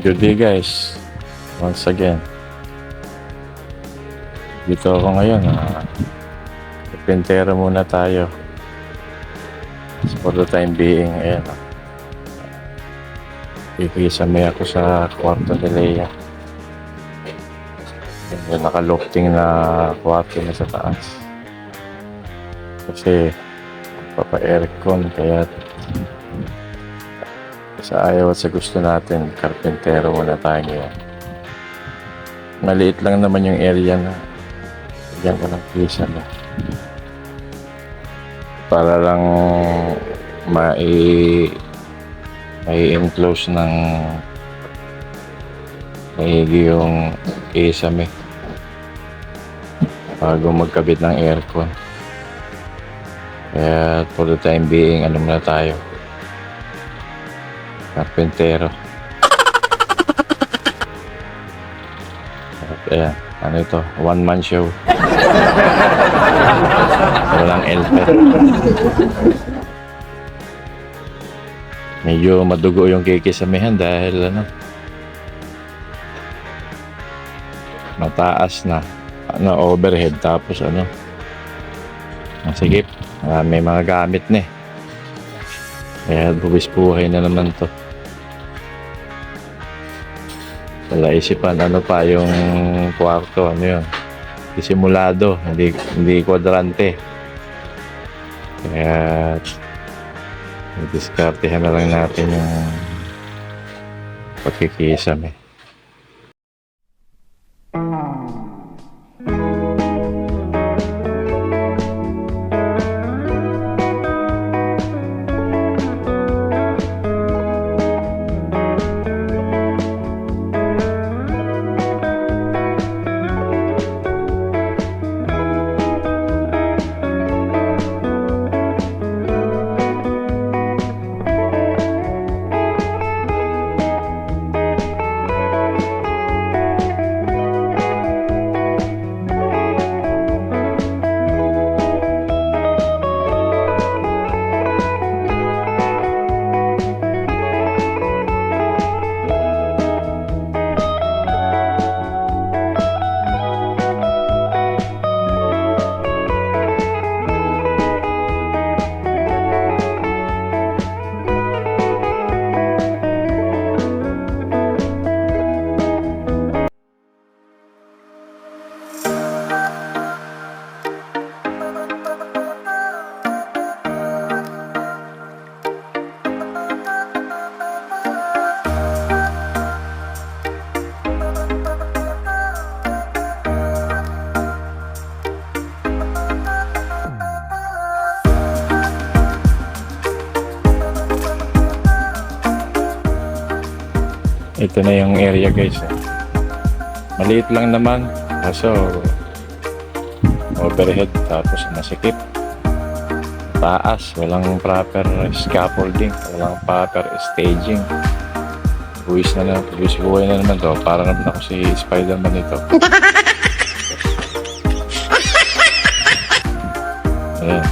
Good day guys, once again dito ako ngayon. Pintero muna tayo for the time being. Ayan, ikisamay ako sa kwarto ni Leia. Yung nakalofting na kwarto na sa taas kasi papa-aircon, kaya sa ayaw at sa gusto natin, karpintero muna tayo ngayon. Maliit lang naman yung area na bigyan ko ng pisa na para lang mai-enclose ng maigi yung kisame bago magkabit ng aircon. Kaya for the time being, ano muna tayo, karpintero. At ayan, ano ito, one man show. Walang elpet. Medyo madugo yung kikisamihan dahil mataas na overhead, tapos masigip, may mga gamit na eh. Kaya buwis buhay na naman to. Wala isipan pa yung kwarto, yun, disimulado, hindi kwadrante. Kaya diskartehan na lang natin yung pagkikisame. Ito na yung area guys. Maliit lang naman, kaso overhead, tapos masikip, taas, walang proper scaffolding, walang proper staging. Buwis buhay na naman to. Para naman ako si Spider-Man ito. Ayan,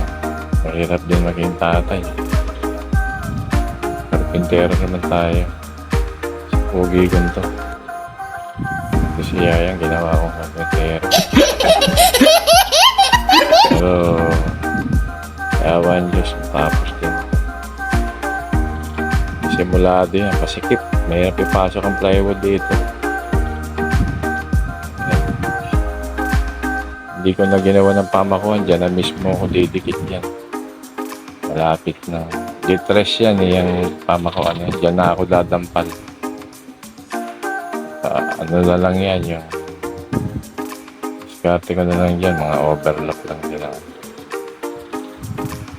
mahirap din maging tatay. Karpintero naman tayo. Pogi ganito. Kasi yayang ginawa akong karpintero. Pero ewan Diyos, tapos din. Simulado yan, pasikip. Mayroon ipasok ang plywood dito. Hindi ko na ginawa ng pamakuhan dyan, na mismo ko didikit yan. Malapit na. Distress yan yung pamakuhan yan. Dyan na ako dadampal. Ano na lang yan, yung diskarte ko na lang yan, mga overlock lang nila.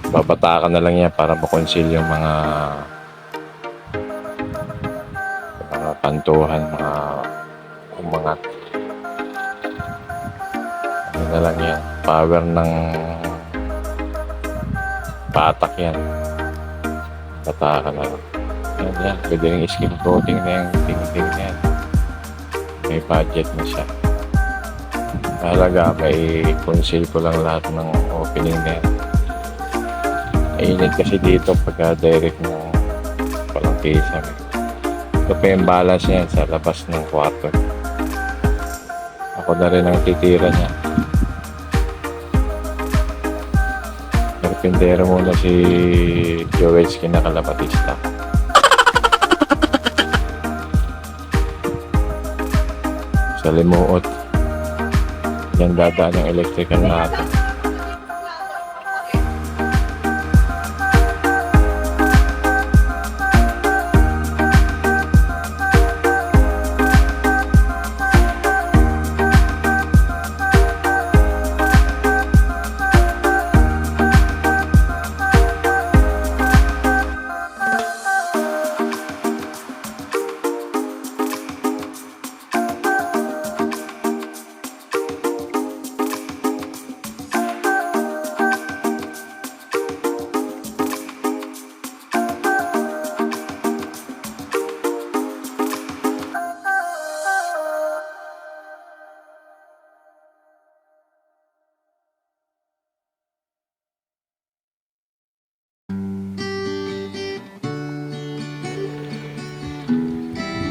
Babatakan na lang yan para makonsil yung mga pantuhan, mga umangat. Ano na lang yan, power ng patak yan. Batakan na lang. Yan, pwede yung skin coating na yung ting-ting na yan. May budget na siya. Mahalaga, may conceal ko lang lahat ng opening na yan. Mainit kasi dito pagka direct mo walang kisame. Ito pa yung balance niya sa labas ng kwarto. Ako na rin ang titira niya. Karpintero muna si Joelski na Kalabatista. Sa Limuot. Yan dadaan yung electrical natin.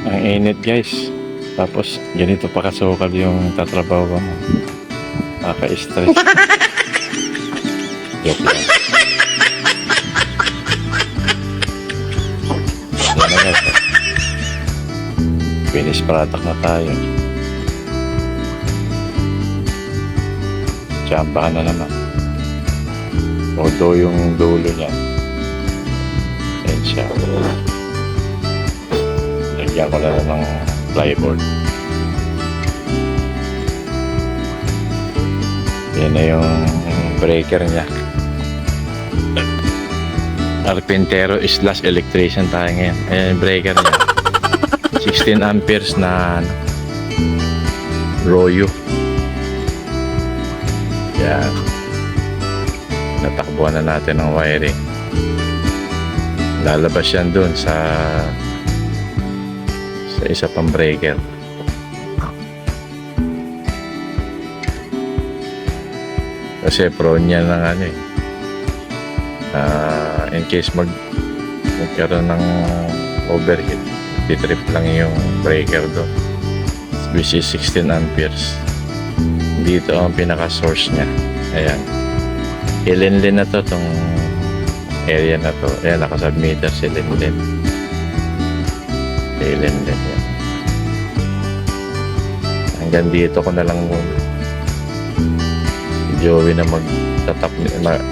Ang init guys. Tapos ganito pa kasukal yung tatrabaho mo. Nakaka-stress. Joke lang. Yan na guys. Finish product na tayo. Tsambahan na naman. Although yung dulo niya. Yan siya. Lagyan ko na ng plyboard. Yan na yung breaker niya. Carpintero / electrician tayo ngayon. Ayan yung breaker niya. 16 amperes na Royo. Yan. Natakbuhan na natin ang wiring. Lalabas yan dun sa isa pang breaker. Kasi prone yan ng ano eh. In case magkaroon ng overheat, titrip lang yung breaker doon. Which is 16 amperes. Dito ang pinaka source niya. Ayan. Ilinlin na to tong area na to. Ayan, nakasubmeter si Linlin. Ilinlin yan. Hanggang dito ko na lang muna. Si Joey na magtatap.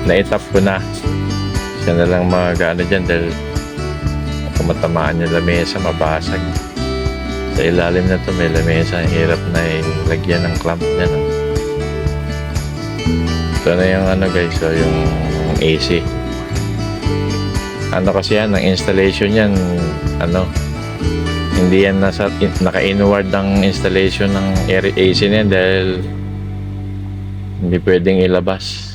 Na-itap ko na. Siya na lang mag-ano dyan dahil kung matamaan yung lamesa, mabasag. Sa ilalim na to may lamesa. Hirap na lagyan ng clamp dyan. Ito na yung ano guys, so yung AC. Ano kasi yan, ang installation yan, ano, hindi yan naka-inward ang installation ng AC na yan dahil hindi pwedeng ilabas.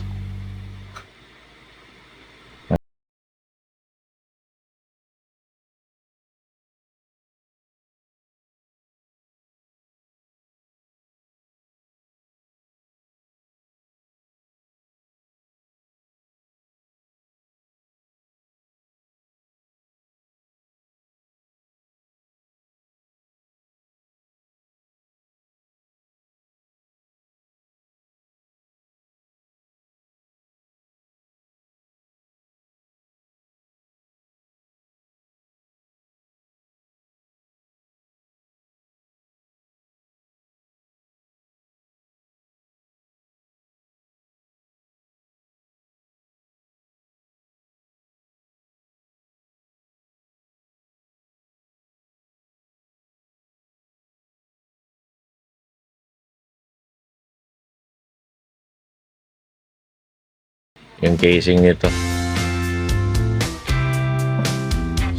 Yung casing nito.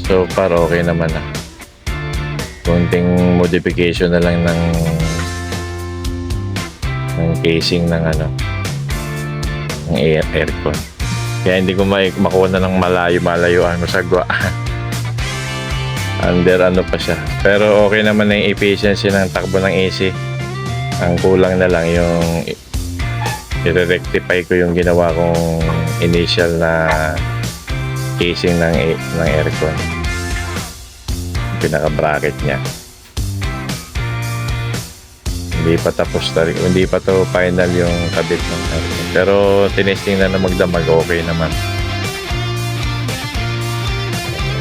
So far okay naman na. Konting modification na lang ng casing ng ano ng aircon. Kaya hindi ko makuha na ng malayo ang masagwa. Under ano pa siya. Pero okay naman na yung efficiency ng takbo ng AC. Ang kulang na lang yung i-rectify ko yung ginawa kong initial na casing ng aircon. pinaka-bracket niya. Hindi pa tapos na rin, hindi pa to final yung kabit ng aircon. Pero tinesting na magdamag, okay naman.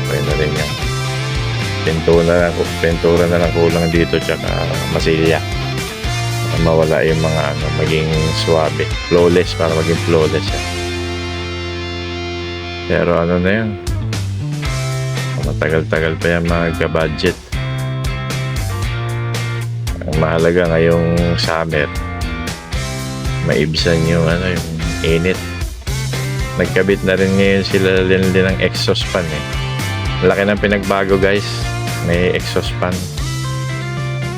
Okay na rin yan. Pintura na lang kulang dito, tsaka masilya. Para mawala yung mga maging suwabe. Flawless, para maging flawless yan. Pero ano na yun, matagal-tagal pa yan magka-budget. Ang mahalaga ngayong summer, maibsan yung yung init. Nagkabit na rin ngayon sila din ng exhaust fan eh. Laki ng pinagbago guys. May exhaust fan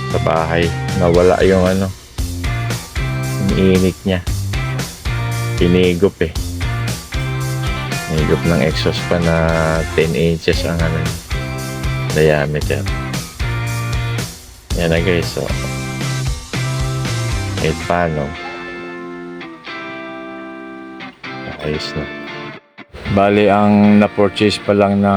sa bahay. Nawala yung yung init niya. Pinigop eh. Pinigop ng exhaust fan na 10 inches ang diameter. Yan na guys, so kahit paano ayos na. Bali ang na-purchase pa lang na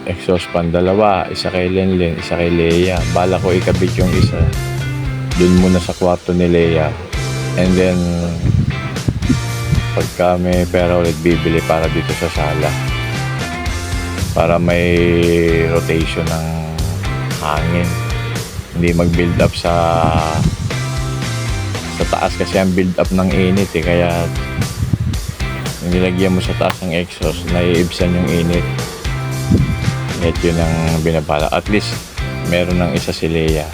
exhaust fan, dalawa, isa kay Lenlen, isa kay Leia. Bala ko ikabit yung isa dun muna sa kwarto ni Leia, and then pagka may pera ulit bibili para dito sa sala, para may rotation ng hangin, hindi mag-build up sa taas, kasi ang build up ng init eh, kaya nilagyan mo sa taas ng exhaust, naiibsan yung init. At yun ang binabala. At least meron ng isa si Leia,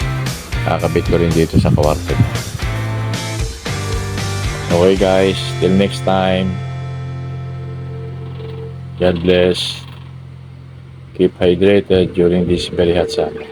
kakabit ko rin dito sa kwarto. Okay guys, till next time, God bless. Keep hydrated during this very hot summer.